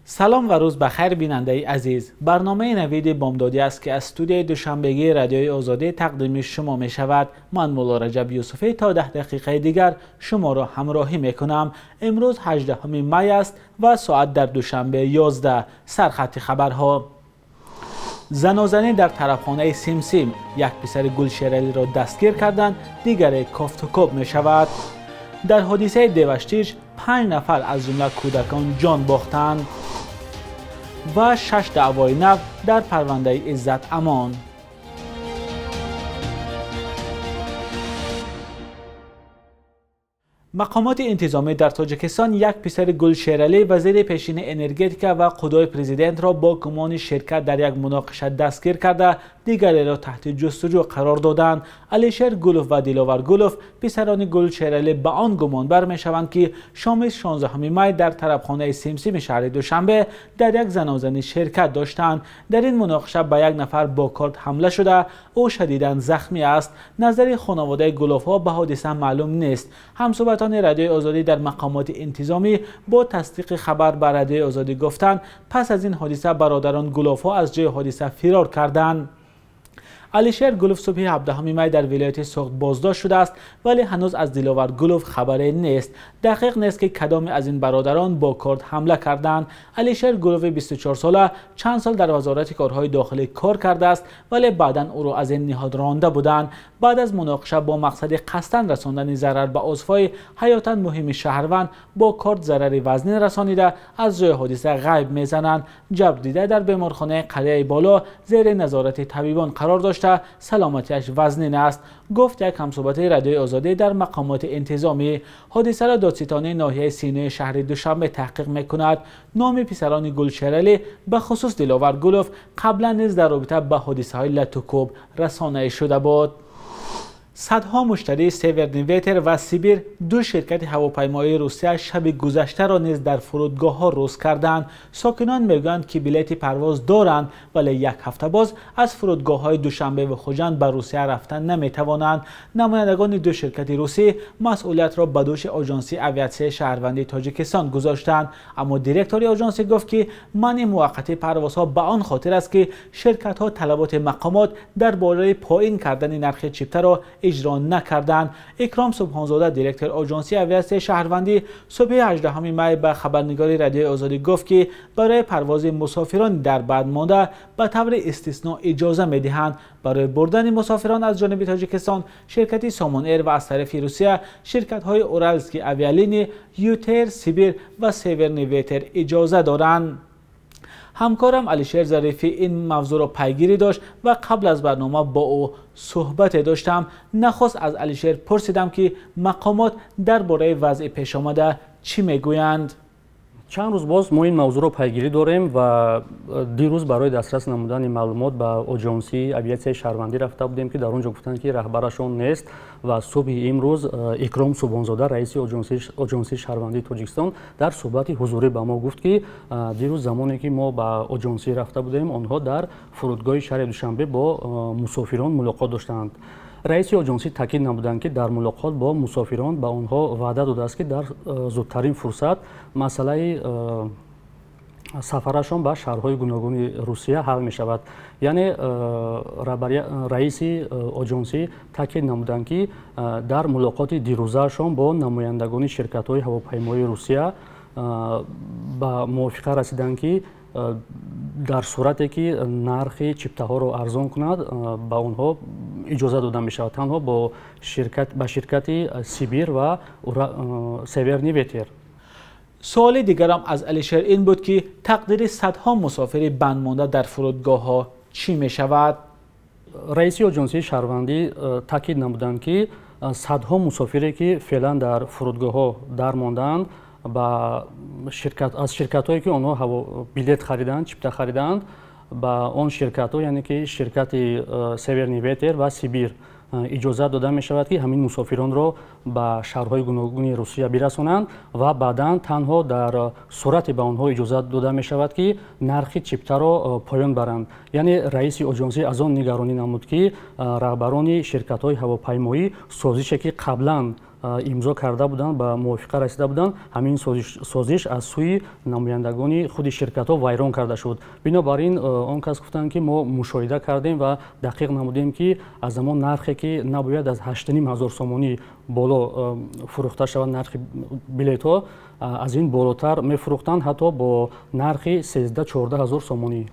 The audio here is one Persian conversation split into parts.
سلام و روز بخیر بیننده عزیز. برنامه نوید بامدادی است که از استودیوی دوشنبگی رادیوی آزادی تقدیم شما می شود. من مولا رجب یوسفی تا 10 دقیقه دیگر شما را همراهی می کنم. امروز 18 می است و ساعت در دوشنبه 11. سرخط خبرها: زنازنی در طرفخانه سیمسیم، یک پسر گلشیرالی را دستگیر کردند، دیگر کافت و کوب می شود. در حادثه دیوشتیج 5 نفر از جمله کودکان جان باختند و 6 دعوای نو در پرونده عزت امان. مقامات انتظامی در تاجیکستان یک پسر گلشیرالی وزیر پیشین انرژتیک و قضای پرزیدنت را با گمان شرکت در یک مناقشه دستگیر کرده، دیگری را تحت جستجو قرار دادند. علیشیر گلوف و دلاور گلوف پسران گلشیرالی به آن گمان بر می شوند که شام 16 می در طرفخانه سیمسیم شهر دوشنبه در یک زنازنی شرکت داشتند. در این مناقشه به یک نفر با کارت حمله شده، او شدیداً زخمی است. نظر خانواده گلوف ها به حادثه معلوم نیست. همصحبتان رادیوی آزادی در مقامات انتظامی با تصدیق خبر به رادیوی آزادی گفتند پس از این حادثه برادران گلوف ها از جای حادثه فرار کردند. علیشیر گلوف صبح 17 می در ولایت سوخت بازداشت شده است، ولی هنوز از دلاور گلوف خبری نیست. دقیق نیست که کدام از این برادران با کارت حمله کردند. علیشیر گلوف 24 ساله چند سال در وزارت کارهای داخلی کار کرده است، ولی بعدا او را از این نهاد رانده بودند. بعد از مناقشه با مقصد قصداً رساندن ضرر به عضوهای حیاتاً مهم شهروند با کارت ضرر وزنی رسانیده از جای حادثه غیب میزنند. جبر دیده در بیمارخانه قلعه بالا زیر نظارت طبیبان قرار داشت، سلامتیش وزنین است، گفت یک همصحبت رادیوی آزادی در مقامات انتظامی. حادثه را دادستانی ناحیه سینه شهر دوشنبه تحقیق میکند. نام پسران گلشیرالی به خصوص دلاور گلوف قبلا نیز در رابطه با حادثه های لت و کوب رسانه شده بود. صدها مشتری سیورنیویتر و سیبیر، دو شرکت هواپیمایی روسیه، شب گذشته را نیز در فرودگاه ها روز کردند. ساکنان میگویند که بلیط پرواز دارند، ولی یک هفته باز از فرودگاه های دوشنبه و خوجند به روسیه رفتن نمیتوانند. نمایندگان دو شرکت روسی مسئولیت را به دوش آژانس اویاسیون شهروندی تاجیکستان گذاشتند، اما دیرکتور آژانس گفت که منع موقت پروازها به آن خاطر است که شرکت ها طلبات مقامات درباره پایین کردن نرخ چیپته را اجرا نکردند. اکرام سبحانزاده دیرکتور آژانس اویاسیون شهروندی صبح 18 می به خبرنگاری رادیوی آزادی گفت که برای پرواز مسافران در بعد مانده به طور استثنا اجازه میدهند. برای بردن مسافران از جانب تاجیکستان شرکت سامان ایر و از طرف روسیه شرکت های اورالسکی اویالینی، یوتر، سیبیر و سیورنیویتر اجازه دارند. همکارم علیشیر ظریفی این موضوع را پیگیری داشت و قبل از برنامه با او صحبت داشتم. نخست از علیشیر پرسیدم که مقامات درباره وضع پیش آمده چی میگویند. چند روز باز ما این موضوع را پیگیری داریم و دیروز برای دسترس نمودن معلومات به آژانسی اویاسیون شهروندی رفته بودیم که در اونجا گفتند که رهبرشون نیست و صبح امروز اکرام سبحانزاده رئیس آژانس شهروندی تاجیکستان در صحبت حضوری به ما گفت که دیروز زمانی که ما به آژانسی رفته بودیم آنها در فرودگاه شهر دوشنبه با مسافران ملاقات داشتند. رئیس آژانسی تاکید نمودند که در ملاقات با مسافران به آنها وعده داده است که در زودترین فرصت مسئله سفرشان به شهرهای گوناگون روسیه حل می شود. یعنی رئیس آژانسی تاکید نمودند که در ملاقات دیروزشان با نمایندگان شرکت های هواپیمایی روسیه به موافقه رسیدند که در صورتی که نرخ چیپته ها را ارزان کند به آنها اجازه داده می شود، تنها با شرکت سیبیر و سیورنیویتر. سوال دیگرم از علیشیر این بود که تقدیر صدها مسافر بند مانده در فرودگاه ها چی می شود؟ رئیس آژانس شهروندی تاکید نمودند که صدها مسافری که فعلا در فرودگاه ها در ماندند از شرکت هایی که آنها بلیط خریدند، چیپته خریدند، با آن شرکت ها یعنی که شرکت سیورنیویتر و سیبیر اجازه داده می شود که همین مسافران را به شهرهای گوناگون روسیه برسانند و بعدا تنها در صورت به آنها اجازه داده می شود که نرخ چیپته را پایان برند. یعنی رئیس آژانسی از آن نگرانی نمود که رهبران شرکت های هواپیمایی سازشی که قبلا имзо карда буданд, ба мувофиқа расида буданд. ҳамин созиш аз сӯи намояндагони худи ширкатҳо вайрон карда шуд. Бинобар ин он кас гуфтанд ки мо мушоҳида кардем ва дақиқ намудем ки аз замон нархе ки набояд аз 8500 сомонӣ боло фурӯхта шавад нархи билетҳо, аз ин болотар мефурӯхтанд, ҳатто бо нархи 13-14 сомонӣ.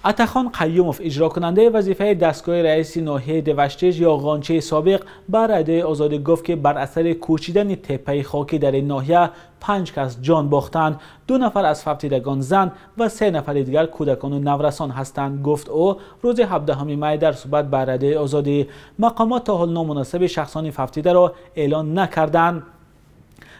عطاخان قیوموف اجرا کننده وظیفه دستگاه رئیس ناحیه دوشتیج یا غانچه سابق بر رادیوی آزادی گفت که بر اثر کوچیدن تپه خاکی در این ناحیه 5 کس جان باختند، 2 نفر از فقیدگان زن و 3 نفر دیگر کودکان و نورسان هستند. گفت او روز 17 می در صحبت بر رادیوی آزادی مقامات تا حال نامناسب شخصان فقیده را اعلان نکردند.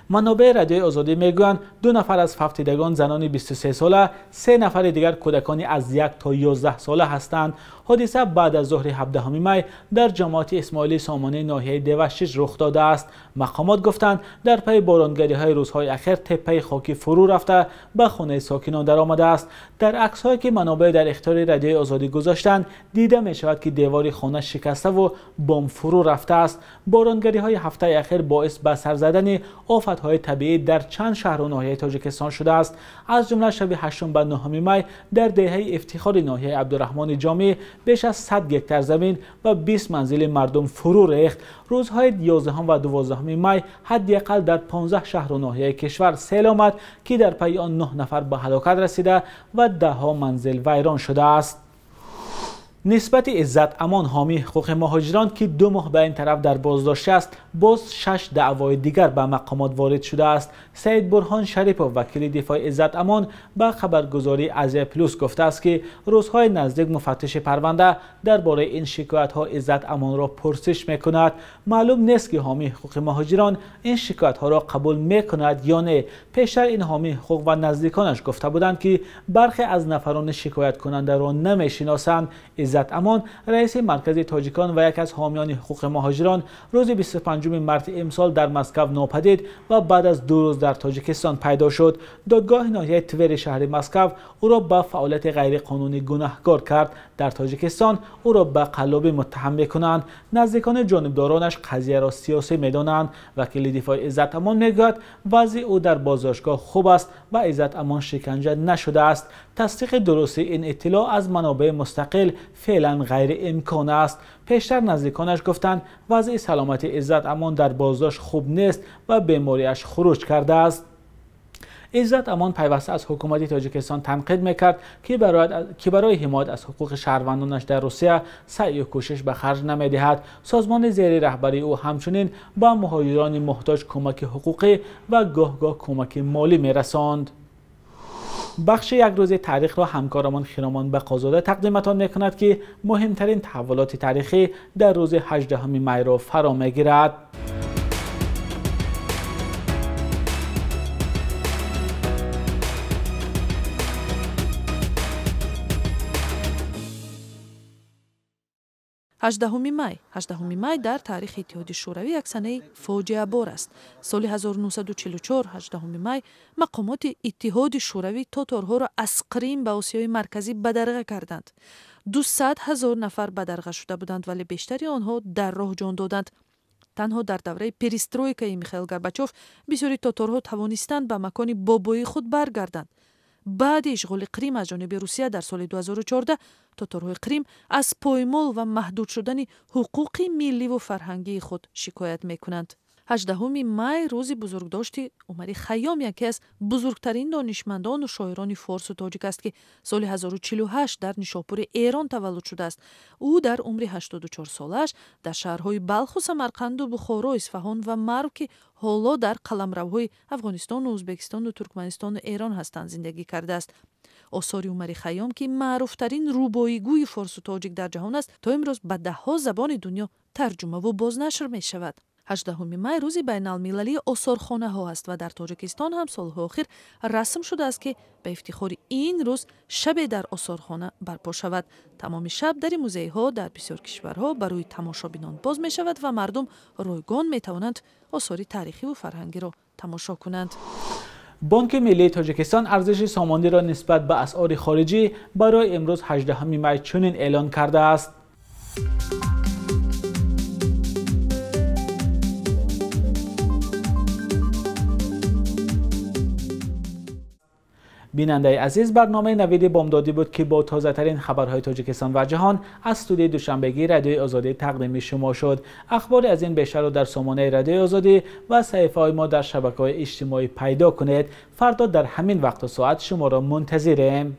منابع رادیوی آزادی میگویند 2 نفر از فقیدگان زنان 23 ساله، 3 نفر دیگر کودکانی از 1 تا 11 ساله هستند. حادثه بعد از ظهر 17 می در جماعت اسماعیلی سامانه ناحیه دوشتیج رخ داده است. مقامات گفتند در پی بارانگری های روزهای اخیر تپه خاکی فرو رفته به خانه ساکنان در آمده است. در عکس‌هایی که منابع در اختیار رادیوی آزادی گذاشتند دیده می شود که دیوار خانه شکسته و بام فرو رفته است. بارانگری های هفته اخیر باعث به سر زدن آفت‌های طبیعی در چند شهر و ناحیه تاجیکستان شده است. از جمله شب 8 و 9 می در دهه افتخار ناحیه عبدالرحمن جامی بیش از 100 گکتار زمین و 20 منزل مردم فرو ریخت. روزهای 11 و 12 می حداقل در 15 شهر و ناحیه کشور سیل آمد که در پی آن 9 نفر به هلاکت رسیده و 10 منزل ویران شده است. نسبت عزت امان حامی حقوق مهاجران که 2 ماه به این طرف در بازداشت است، باز 6 دعوای دیگر به مقامات وارد شده است. سید برهان شریپوف وکیل دفاع عزت امان به خبرگزاری آزیا پلوس گفته است که روزهای نزدیک مفتش پرونده درباره این شکایت ها عزت امان را پرسش میکند. معلوم نیست که حامی حقوق مهاجران این شکایت ها را قبول میکند یا نه. پیشتر این حامی حقوق و نزدیکانش گفته بودند که برخی از نفران شکایت کننده را نمیشناسند. عزت امان رئیس مرکز تاجیکان و یک از حامیان حقوق مهاجران روز 25 مارس امسال در مسکو ناپدید و بعد از 2 روز در تاجیکستان پیدا شد. دادگاه ناحیه تویر شهر مسکو او را به فعالیت غیر قانونی گناهکار کرد. در تاجیکستان او را به قلابی متهم می‌کنند. نزدیکان جانبدارانش قضیه را سیاسی می‌دانند. وکیل دفاع عزت امان میگوید وضع او در بازداشتگاه خوب است و عزت امان شکنجه نشده است. تصدیق درست این اطلاع از منابع مستقل فعلا غیر امکان است. پیشتر نزدیکانش گفتند وضع سلامت عزت امان در بازداشت خوب نیست و بیماریش خروج کرده است. عزت امان پیوسته از حکومت تاجیکستان تنقید میکرد که برای حمایت از حقوق شهروندانش در روسیه سعی و کوشش به خرج نمیدهد. سازمان زیر رهبری او همچنین به مهاجران محتاج کمک حقوقی و گاه کمک مالی میرساند. بخش یک روزه تاریخ را همکارمان خیرامان بقازاده تقدیمتان میکند که مهمترین تحولات تاریخی در روز 18 می را فرا میگیرد. 18 مای در تاریخ اتحادیه شوروی یک سنه فاجعه بار است. سال 1944 18 مای مقامات اتحاد شوروی تاتارها را از قریم به آسیای مرکزی بدرقه کردند. 200,000 نفر بدرقه شده بودند ولی بیشتری آنها در راه جان دادند. تنها در دوره پریسترویکای میخائیل گورباچوف بسیاری تاتارها توانستند به مکان بابایی خود برگردند. بعد اشغال قریم از جانب روسیه در سال 2014 تاتارهای قریم از پایمال و محدود شدن حقوق ملی و فرهنگی خود شکایت میکنند. 18 مای روز بزرگداشت عمر خیام یکی از بزرگترین دانشمندان و شاعران فارس و تاجیک است که سال 1048 در نیشاپور ایران تولد شده است. او در عمر 84 سالش در شهرهای بلخ و سمرقند و بخارا، اصفهان و مرو که حالا در قلمروهای افغانستان و ازبکستان و ترکمنستان و ایران هستند زندگی کرده است. آثار عمر خیام که معروفترین روباییگوی فارس و تاجیک در جهان است تا امروز به 10 زبان دنیا ترجمه و بازنشر می شود. 18 مای روزی بین المللی آثارخانه ها است و در تاجیکستان هم سالها اخیر رسم شده است که به افتخار این روز شب در آثارخانه برپا شود. تمام شب در موزه ها در بسیار کشورها برای تماشابینان باز می شود و مردم رایگان می توانند آثار تاریخی و فرهنگی را تماشا کنند. بانک ملی تاجیکستان ارزش سامانی را نسبت به اسعار خارجی برای امروز 18 مای چنین اعلان کرده است. بیننده عزیز، برنامه نوید بامدادی بود که با تازه ترین خبرهای تاجیکستان و جهان از استودیوی دوشنبگی رادیوی آزادی تقدیم شما شد. اخبار از این بیشتر رو در سامانه رادیوی آزادی و صفحه های ما در شبکه‌های اجتماعی پیدا کنید. فردا در همین وقت و ساعت شما را منتظریم.